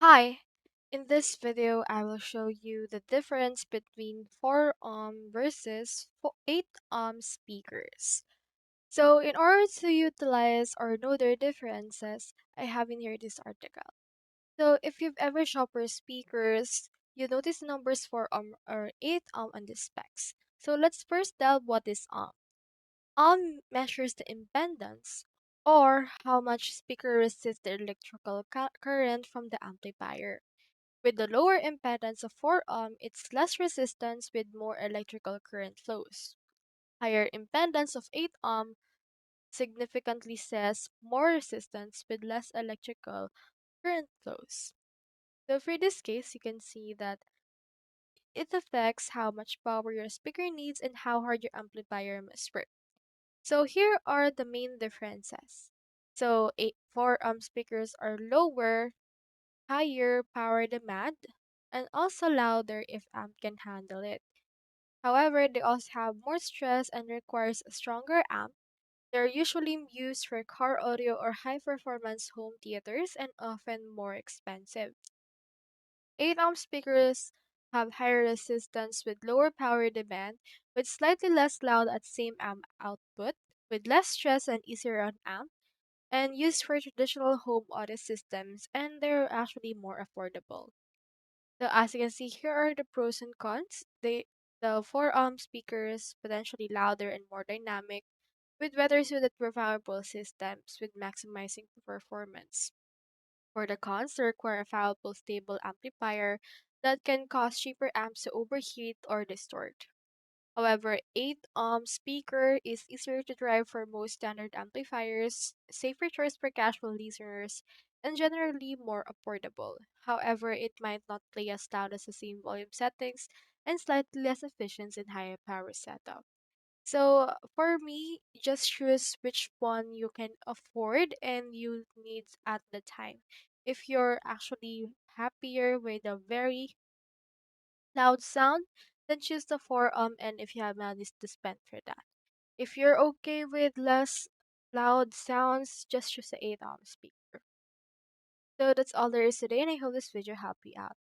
Hi, in this video I will show you the difference between 4 ohm versus 8 ohm speakers. So in order to utilize or know their differences, I have in here this article. So if you've ever shopped for speakers, you notice numbers 4 ohm or 8 ohm on the specs. So let's first delve what is ohm. Ohm measures the impedance or how much speaker resists the electrical current from the amplifier. With the lower impedance of 4 ohm, it's less resistance with more electrical current flows. Higher impedance of 8 ohm significantly says more resistance with less electrical current flows. So for this case, you can see that it affects how much power your speaker needs and how hard your amplifier must work. So here are the main differences. So 4 ohm speakers are lower, higher power demand, and also louder if amp can handle it. However, they also have more stress and requires a stronger amp. They're usually used for car audio or high performance home theaters and often more expensive. 8 ohm speakers have higher resistance with lower power demand, with slightly less loud at same amp output, with less stress and easier on amp, and used for traditional home audio systems, and they're actually more affordable. So as you can see, here are the pros and cons. The 4 ohm speakers potentially louder and more dynamic, with better suited for powerful systems with maximizing performance. For the cons, they require a powerful stable amplifier that can cause cheaper amps to overheat or distort. However, 8 ohm speaker is easier to drive for most standard amplifiers, safer choice for casual listeners, and generally more affordable. However, it might not play as loud as the same volume settings and slightly less efficient in higher power setup. So for me, just choose which one you can afford and you need at the time. If you're actually happier with a very loud sound, then choose the 4 ohm and if you have money to spend for that. If you're okay with less loud sounds, just choose the 8 ohm speaker. So that's all there is today and I hope this video helped you out.